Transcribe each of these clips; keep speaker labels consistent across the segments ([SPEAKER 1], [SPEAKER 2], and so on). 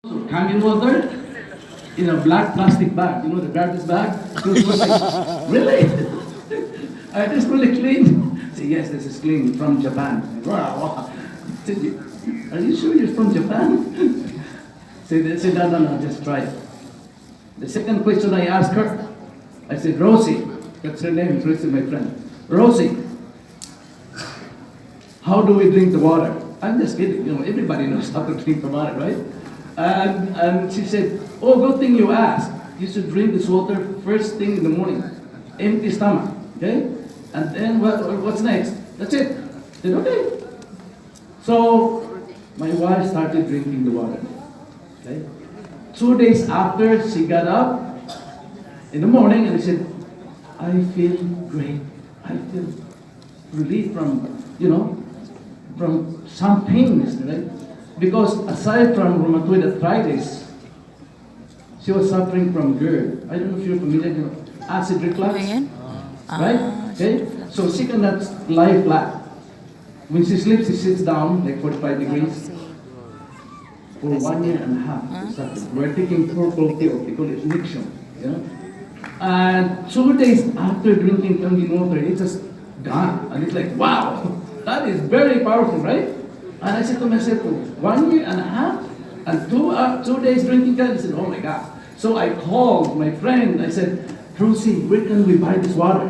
[SPEAKER 1] Kangen water in a black plastic bag. You know the garbage bag? Those were like, really? Are this really clean? Say, yes, this is clean from Japan. Wow. Are you sure you're from Japan? Say, no, just try it. The second question I asked her, I said, Rosie, that's her name, Rosie, my friend. Rosie, how do we drink the water? I'm just kidding, everybody knows how to drink the water, right? And she said, oh, good thing you asked. You should drink this water first thing in the morning, empty stomach, okay? And then what's next? That's it. I said, okay. So my wife started drinking the water, okay? 2 days after, she got up in the morning and she said, I feel great. I feel relief from some pains, right? Because aside from rheumatoid arthritis, she was suffering from GERD. I don't know if you're familiar, acid reflux, right? Okay, so she cannot lie flat. When she sleeps, she sits down like 45 degrees for 1 year and a half. We're taking purple pill, they call it Nixium, And 2 days after drinking Kangen water, it's just gone. And it's like, wow, that is very powerful, right? And I said to myself, 1 year and a half and 2 days drinking Kangen. I said, oh my God. So I called my friend. I said, Rosie, where can we buy this water?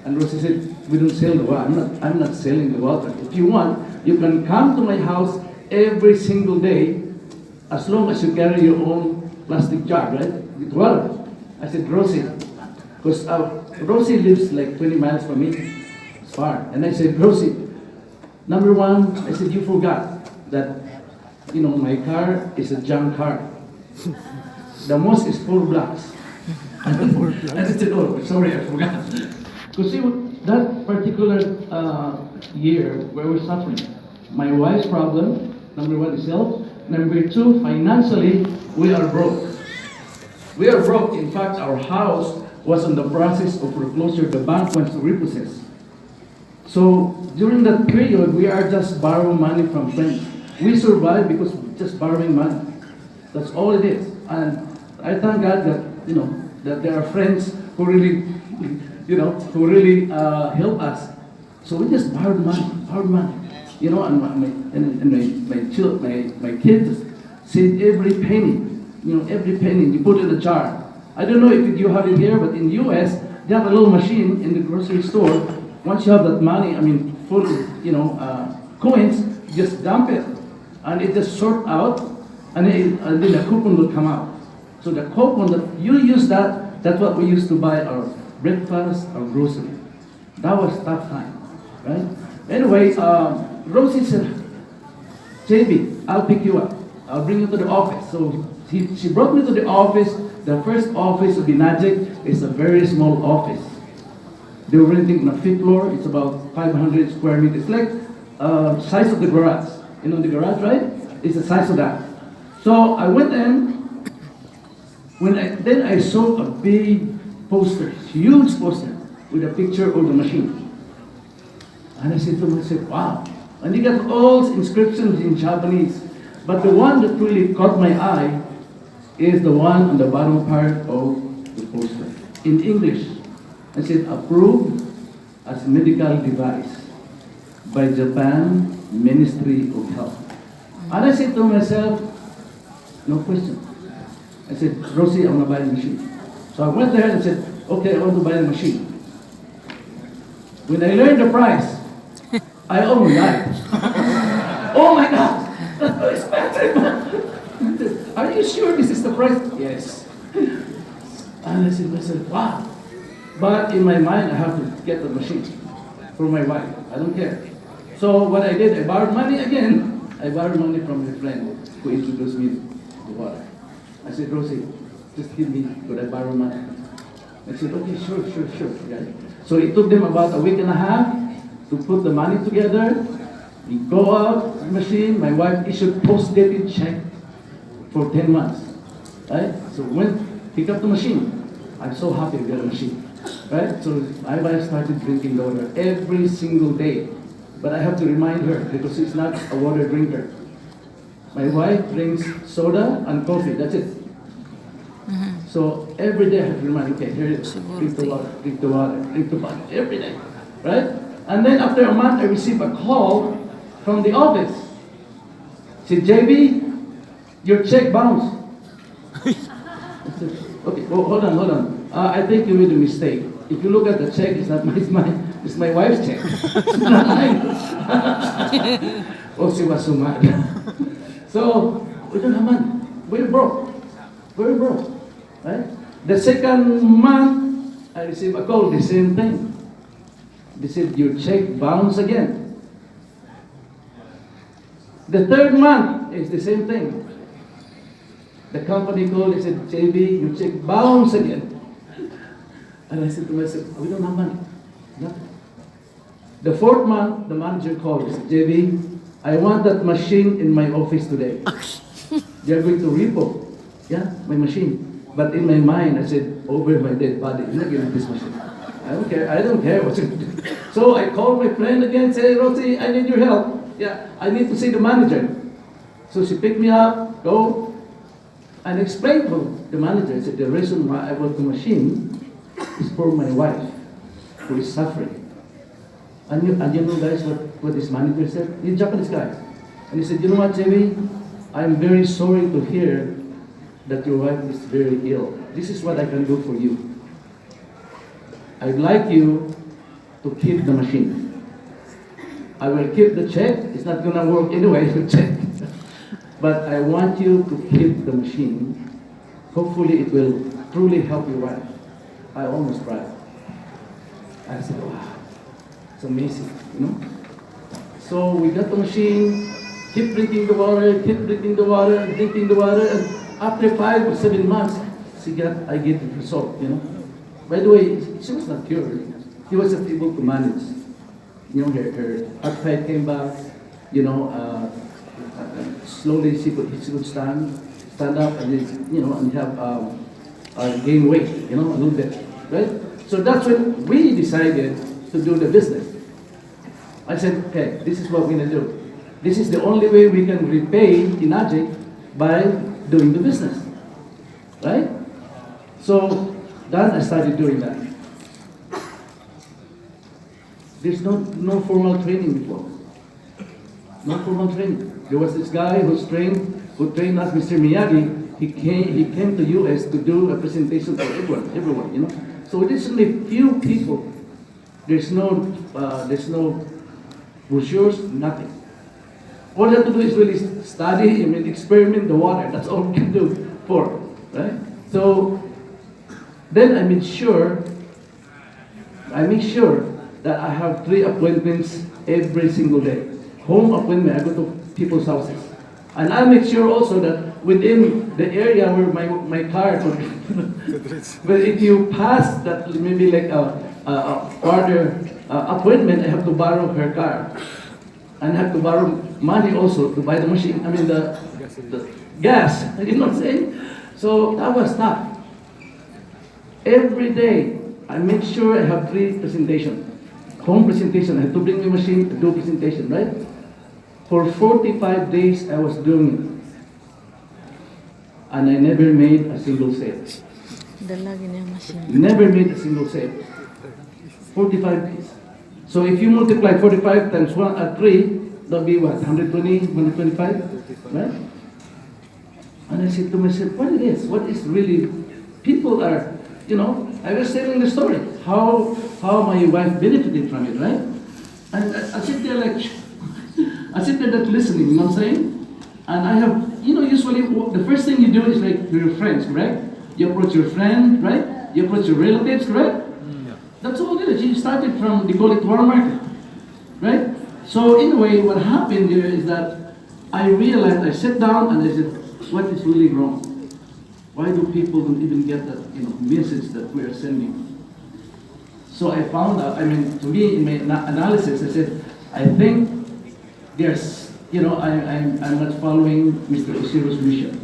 [SPEAKER 1] And Rosie said, we don't sell the water. I'm not selling the water. If you want, you can come to my house every single day as long as you carry your own plastic jar, right? With water. I said, Rosie, because Rosie lives like 20 miles from me. It's far. And I said, Rosie, number one, I said, you forgot that, my car is a junk car. The most is 4 blocks. And I said, oh, sorry, I forgot. Because see, that particular year where we're suffering, my wife's problem, number one is health. Number two, financially, we are broke. We are broke. In fact, our house was in the process of foreclosure. The bank wants to repossess. So during that period, we are just borrowing money from friends. We survive because we're just borrowing money. That's all it is. And I thank God that, that there are friends who really, help us. So we just borrowed money. And my kids save every penny. Every penny you put in a jar. I don't know if you have it here, but in the US, they have a little machine in the grocery store. Once you have that money, full of, coins, just dump it. And it just sort out, and then the coupon will come out. So the coupon that you use that's what we used to buy our breakfast, our grocery. That was tough time, right? Anyway, Rosie said, JB, I'll pick you up. I'll bring you to the office. So she brought me to the office. The first office of Enagic is a very small office. They were renting on a 5th floor. It's about 500 square meters. It's like size of the garage. The garage, right? It's the size of that. So I went in. Then I saw a big poster, huge poster, with a picture of the machine. And I said to myself, wow. And you got all inscriptions in Japanese. But the one that really caught my eye is the one on the bottom part of the poster. In English, I said, approved as medical device by Japan Ministry of Health. And I said to myself, no question. I said, Rosie, I want to buy the machine. So I went there and said, okay, I want to buy the machine. When I learned the price, I almost died. Oh my God, that's so expensive. Are you sure this is the price? Yes. And I said to myself, wow. But in my mind, I have to get the machine for my wife. I don't care. So what I did, I borrowed money again. I borrowed money from a friend who introduced me to water. I said, Rosie, just give me, could I borrow money? I said, okay, sure. Okay. So it took them about a week and a half to put the money together. We go out to the machine. My wife issued post-dated check for 10 months. Right? So went, pick up the machine. I'm so happy to get a machine. Right? So my wife started drinking the water every single day. But I have to remind her because she's not a water drinker. My wife drinks soda and coffee, that's it. So every day I have to remind, okay, here it is, drink the water, drink the water, drink the water, every day, right? And then after a month, I receive a call from the office. Say, JB, your check bounced. I said, okay, well, hold on. I think you made a mistake. If you look at the check, it's not it's my wife's check. It's not mine. Oh, she was so mad. So, we don't have money. We're broke. We're broke. Right? The second month, I received a call, the same thing. They said, your check bounced again. The third month is the same thing. The company called, they said, JB, your check bounced again. And I said to myself, we don't have money. Nothing. The fourth month, the manager called, he said, JB, I want that machine in my office today. They are going to repo, my machine. But in my mind, I said, over my dead body, I'm not getting this machine. I don't care what you do. So I called my friend again, said, Rosie, I need your help. I need to see the manager. So she picked me up, go, and explained to the manager. I said, the reason why I want the machine is for my wife, who is suffering. And you know, guys, what this manager said? He's a Japanese guy. And he said, you know what, JB? I'm very sorry to hear that your wife is very ill. This is what I can do for you. I'd like you to keep the machine. I will keep the check. It's not going to work anyway, the check. But I want you to keep the machine. Hopefully it will truly help your wife. I almost cried. I said, wow, it's amazing, you know? So we got the machine, keep drinking the water, drinking the water, and after 5 or 7 months, I get the result, you know. By the way, she was not cured. She was just able to manage. You know, her appetite came back, you know, slowly she could stand up and, you know, and have gain weight, you know, a little bit, right? So that's when we decided to do the business. I said, okay, this is what we're gonna do. This is the only way we can repay Enagic by doing the business, right? So then I started doing that. There's no formal training before. No formal training. There was this guy who trained us, Mr. Miyagi. He came to US to do a presentation for everyone, you know. So there's only few people. There's no brochures, nothing. All you have to do is really study, experiment the water. That's all we can do for, right? So then I make sure that I have 3 appointments every single day. Home appointment, I go to people's houses. And I make sure also that within the area where my car is, but if you pass that maybe like a quarter appointment, I have to borrow her car. And I have to borrow money also to buy the machine, the gas, you know what I'm saying? So that was tough. Every day, I make sure I have 3 presentations. Home presentation, I have to bring my machine to do presentation, right? For 45 days, I was doing it. And I never made a single sale. Never made a single sale. 45 days. So if you multiply 45 times 3, that'll be what, 120, 125, right? And I said to myself, what it is? What is really, people are, you know, I was telling the story, how my wife benefited from it, right? And I sit there like, I sit there like listening, you know what I'm saying? And I have, you know, usually the first thing you do is like to your friends, correct? You approach your friend, right? You approach your relatives, correct? That's all it is. You started from, they call it warm market, right? So in a way, what happened here is that I realized, I sat down and I said, what is really wrong? Why do people don't even get that, you know, message that we are sending? So I found out, to me, in my analysis, I said, I think there's, you know, I'm not following Mr. Oshiro's mission.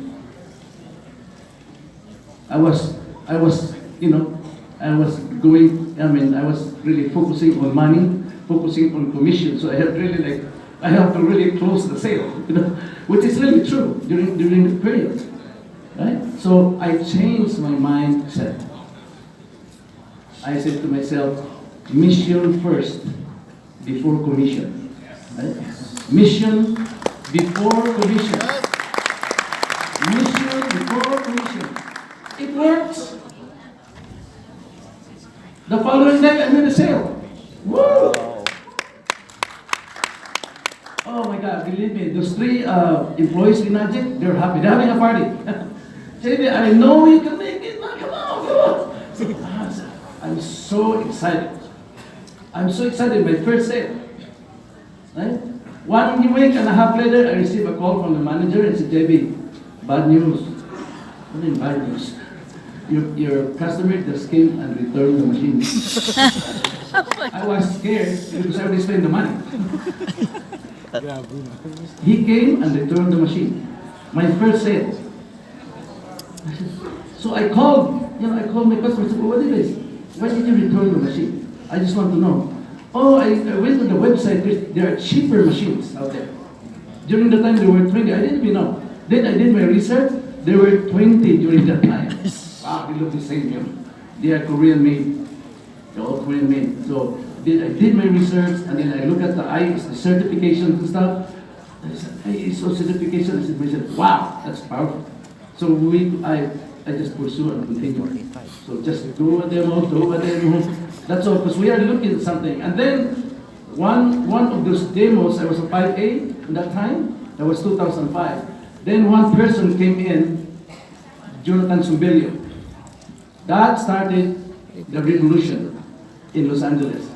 [SPEAKER 1] I was going, I was really focusing on money, focusing on commission. So I had really like I have to really close the sale, which is really true during the period, right? So I changed my mindset. I said to myself, mission first before commission, right? Mission before commission. Mission before commission. It works. The following day, I made a sale. Woo! Oh my God, believe me, those 3 employees in Enagic, they're happy. They're having a party. JB, I know you can make it. Now, come on, come on. I'm so excited. I'm so excited, my first sale. Right? 1 week and a half later, I received a call from the manager and said, JB, bad news. What do you mean bad news? Your customer just came and returned the machine. I was scared because I already spent the money. He came and returned the machine. My first sale. So I called my customer and said, well, what did I say? Why did you return the machine? I just want to know. Oh, I went to the website. There are cheaper machines out there. During the time there were 20. I didn't even know. Then I did my research. There were 20 during that time. Wow, they look the same. They are Korean made. They're all Korean made. So I did my research, and then I look at the certifications and stuff. I said, ISO certification. I said to myself, wow, that's powerful. So I just pursue and continue. So just do a demo. That's all, because we are looking at something. And then one of those demos, I was a 5A at that time. That was 2005. Then one person came in, Jonathan Sumbelio. That started the revolution in Los Angeles.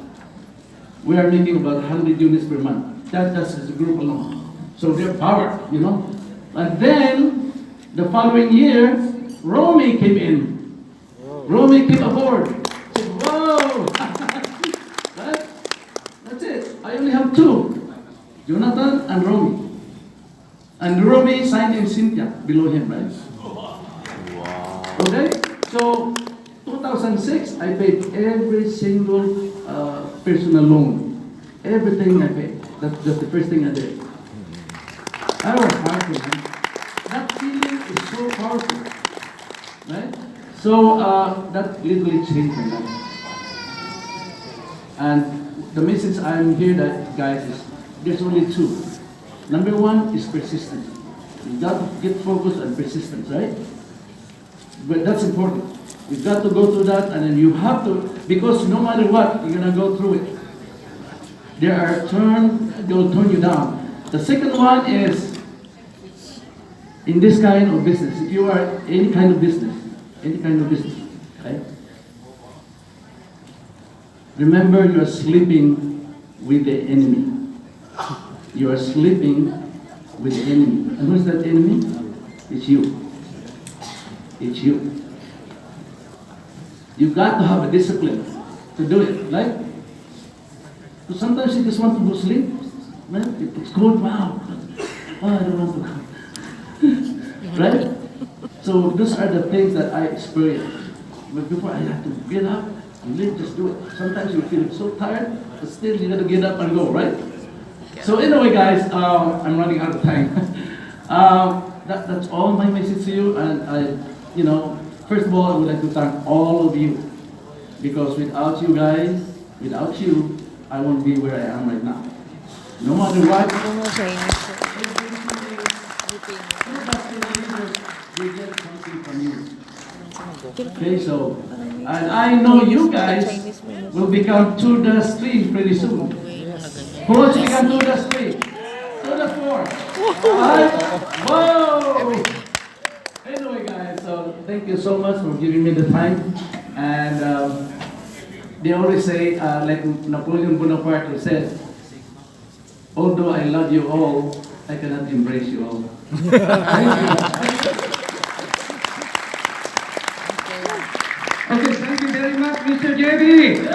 [SPEAKER 1] We are making about 100 units per month. That's the group alone. So they're power, And then the following year, Romy came in. Romy came aboard. Said, whoa! Right? That's it. I only have 2, Jonathan and Romy. And Romy signed in Cynthia below him, right? Wow. Okay? So 2006, I paid every single personal loan. Everything I paid. That's the first thing I did. I was happy, man. That feeling is so powerful. Right? So that literally changed my life. And the message I'm here, guys, is there's only 2. Number 1 is persistence. You got to get focused on persistence, right? But that's important. You've got to go through that, and then you have to, because no matter what, you're gonna go through it. There are they'll turn you down. The second one is in this kind of business. If you are any kind of business, right? Remember, you are sleeping with the enemy. You are sleeping with the enemy. And who's that enemy? It's you. It's you. You've got to have a discipline to do it, right? So sometimes you just want to go sleep. Man, it's cold, wow. Oh, I don't want to go. Right? So those are the things that I experienced. But before I have to get up and just do it. Sometimes you feel so tired, but still you got to get up and go, right? So anyway, guys, I'm running out of time. That's all my message to you. And first of all, I would like to thank all of you, because without you guys, without you, I won't be where I am right now. No matter what, we get something from you. Okay, so, and I know you guys will become to the stream pretty soon. Who wants to become to the stream? To the 4. Whoa! Anyway, guys, so thank you so much for giving me the time. And they always say, like Napoleon Bonaparte said, although I love you all, I cannot embrace you all.
[SPEAKER 2] Okay, thank you very much, Mr. JB.